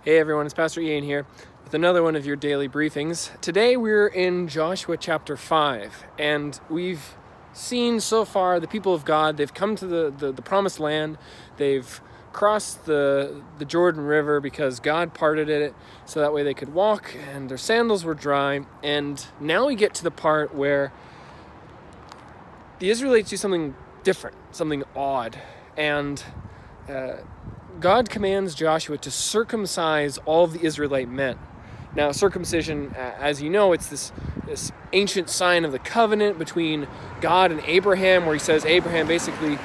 Hey everyone, it's Pastor Ian here with another one of your daily briefings. Today we're in Joshua chapter 5, and we've seen so far the people of God. They've come to the promised land. They've crossed the Jordan River because God parted it so that way they could walk and their sandals were dry. And now we get to the part where the Israelites do something different, something odd, and God commands Joshua to circumcise all of the Israelite men. Now, circumcision, as you know, it's this ancient sign of the covenant between God and Abraham, where he says, Abraham, basically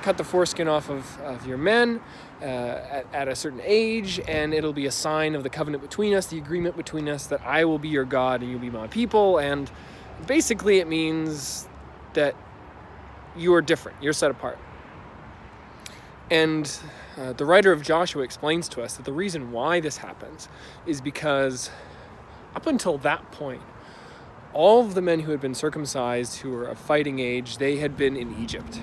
cut the foreskin off of your men at a certain age, and it'll be a sign of the covenant between us, the agreement between us, that I will be your God and you'll be my people. And basically it means that you are different, you're set apart. And the writer of Joshua explains to us that the reason why this happens is because up until that point, all of the men who had been circumcised, who were of fighting age, they had been in Egypt.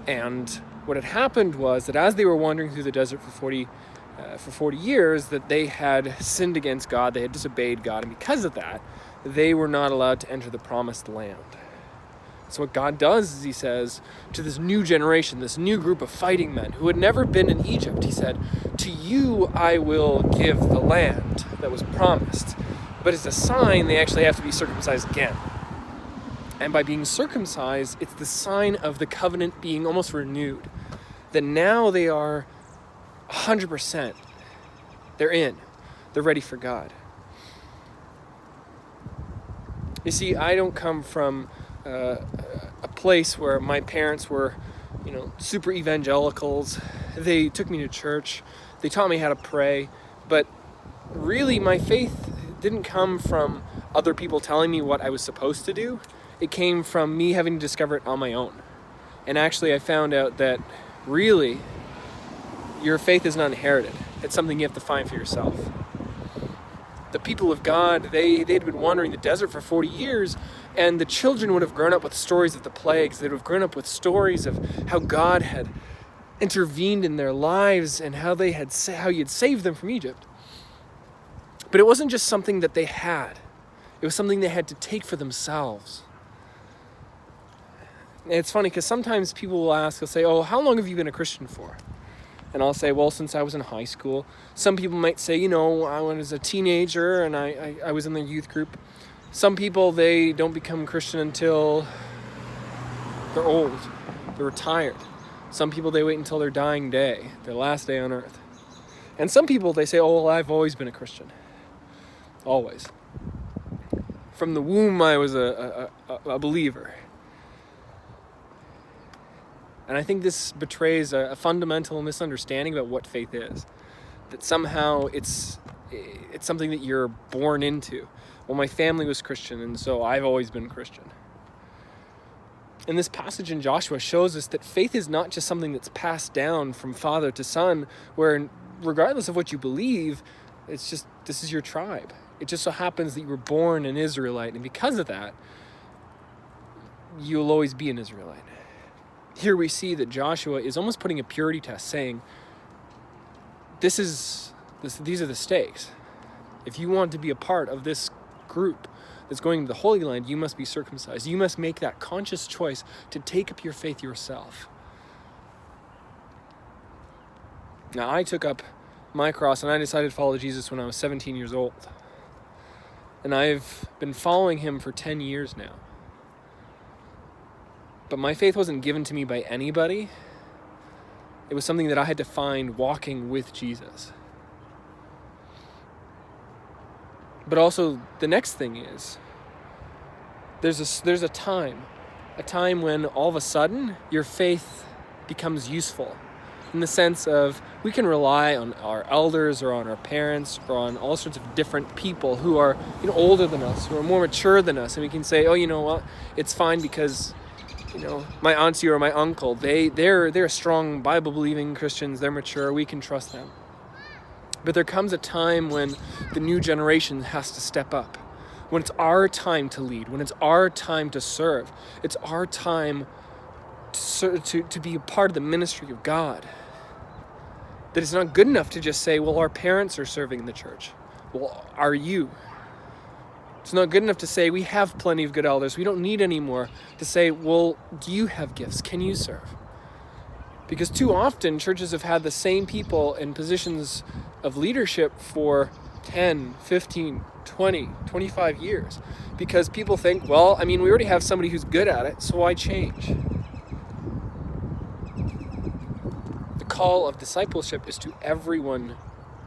And what had happened was that as they were wandering through the desert for 40 years, that they had sinned against God, they had disobeyed God, and because of that, they were not allowed to enter the promised land. So what God does is he says to this new generation, this new group of fighting men who had never been in Egypt, he said, to you I will give the land that was promised. But as a sign, they actually have to be circumcised again. And by being circumcised, it's the sign of the covenant being almost renewed. That now they are 100%. They're in. They're ready for God. You see, I don't come from a place where my parents were, super evangelicals. They took me to church. They taught me how to pray. But really, my faith didn't come from other people telling me what I was supposed to do. It came from me having to discover it on my own. And actually, I found out that really, your faith is not inherited. It's something you have to find for yourself. The people of God, they'd been wandering the desert for 40 years, and the children would have grown up with stories of the plagues. They'd have grown up with stories of how God had intervened in their lives and how he had saved them from Egypt. But it wasn't just something that they had. It was something they had to take for themselves. And it's funny because sometimes people will ask, they'll say, oh, how long have you been a Christian for? And I'll say, well, since I was in high school. Some people might say, I was a teenager and I was in the youth group. Some people, they don't become Christian until they're old, they're retired. Some people, they wait until their dying day, their last day on earth. And some people, they say, oh, well, I've always been a Christian. Always. From the womb, I was a believer. And I think this betrays a fundamental misunderstanding about what faith is. That somehow it's something that you're born into. Well, my family was Christian, and so I've always been Christian. And this passage in Joshua shows us that faith is not just something that's passed down from father to son, where regardless of what you believe, it's just, this is your tribe. It just so happens that you were born an Israelite, and because of that, you'll always be an Israelite. Here we see that Joshua is almost putting a purity test, saying, these are the stakes. If you want to be a part of this group that's going to the Holy Land, you must be circumcised. You must make that conscious choice to take up your faith yourself. Now, I took up my cross and I decided to follow Jesus when I was 17 years old. And I've been following him for 10 years now. But my faith wasn't given to me by anybody. It was something that I had to find walking with Jesus. But also, the next thing is, there's a time when all of a sudden your faith becomes useful, in the sense of we can rely on our elders or on our parents or on all sorts of different people who are older than us, who are more mature than us, and we can say, oh, you know what, it's fine because my auntie or my uncle, they're strong Bible-believing Christians, they're mature, we can trust them. But there comes a time when the new generation has to step up, when it's our time to lead, when it's our time to serve, it's our time to be a part of the ministry of God. That it's not good enough to just say, well, our parents are serving in the church. Well, are you? It's not good enough to say, we have plenty of good elders, we don't need any more. To say, well, do you have gifts? Can you serve? Because too often, churches have had the same people in positions of leadership for 10, 15, 20, 25 years. Because people think, well, I mean, we already have somebody who's good at it, so why change? The call of discipleship is to everyone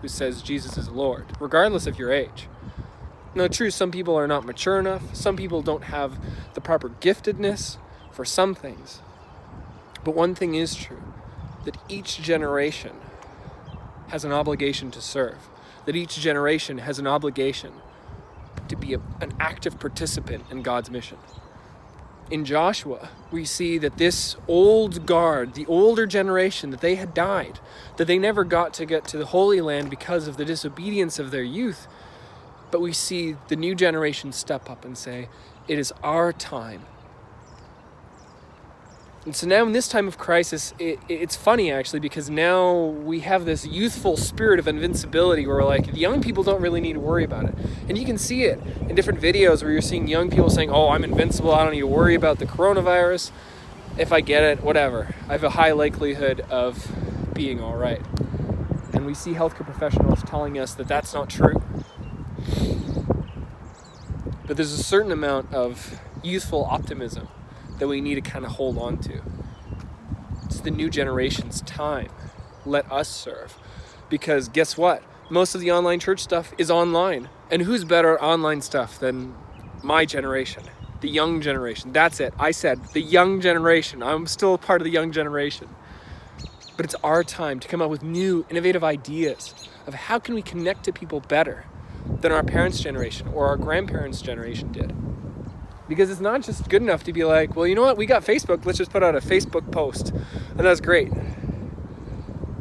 who says Jesus is Lord, regardless of your age. Now, true, some people are not mature enough. Some people don't have the proper giftedness for some things. But one thing is true, that each generation has an obligation to serve. That each generation has an obligation to be an active participant in God's mission. In Joshua, we see that this old guard, the older generation, that they had died, that they never got to get to the Holy Land because of the disobedience of their youth. But we see the new generation step up and say, it is our time. And so now in this time of crisis, it's funny actually, because now we have this youthful spirit of invincibility where we're like, the young people don't really need to worry about it. And you can see it in different videos where you're seeing young people saying, oh, I'm invincible, I don't need to worry about the coronavirus. If I get it, whatever. I have a high likelihood of being all right. And we see healthcare professionals telling us that that's not true. But there's a certain amount of youthful optimism that we need to kind of hold on to. It's the new generation's time. Let us serve. Because guess what? Most of the online church stuff is online. And who's better at online stuff than my generation? The young generation. That's it. I said the young generation. I'm still a part of the young generation. But it's our time to come up with new, innovative ideas of how can we connect to people better than our parents' generation or our grandparents' generation did. Because it's not just good enough to be like, well, you know what, we got Facebook, let's just put out a Facebook post. And that's great.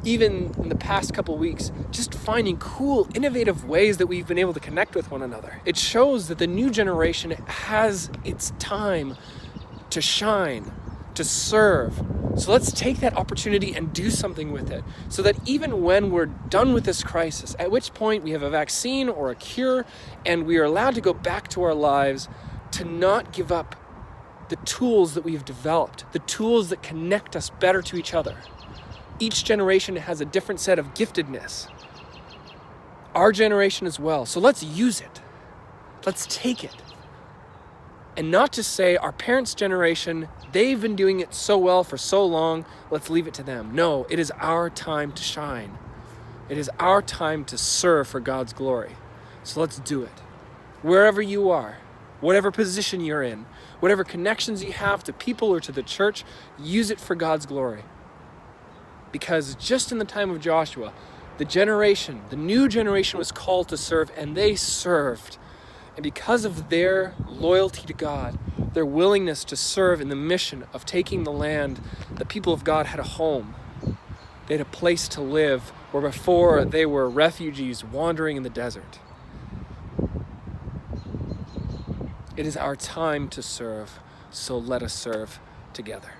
Even in the past couple weeks, just finding cool, innovative ways that we've been able to connect with one another. It shows that the new generation has its time to shine, to serve. So let's take that opportunity and do something with it. So that even when we're done with this crisis, at which point we have a vaccine or a cure, and we are allowed to go back to our lives, to not give up the tools that we've developed, the tools that connect us better to each other. Each generation has a different set of giftedness. Our generation as well. So let's use it. Let's take it. And not just say our parents' generation, they've been doing it so well for so long, let's leave it to them. No, it is our time to shine. It is our time to serve for God's glory. So let's do it. Wherever you are, whatever position you're in, whatever connections you have to people or to the church, use it for God's glory. Because just in the time of Joshua, the new generation was called to serve, and they served. And because of their loyalty to God, their willingness to serve in the mission of taking the land, the people of God had a home. They had a place to live, where before they were refugees wandering in the desert. It is our time to serve, so let us serve together.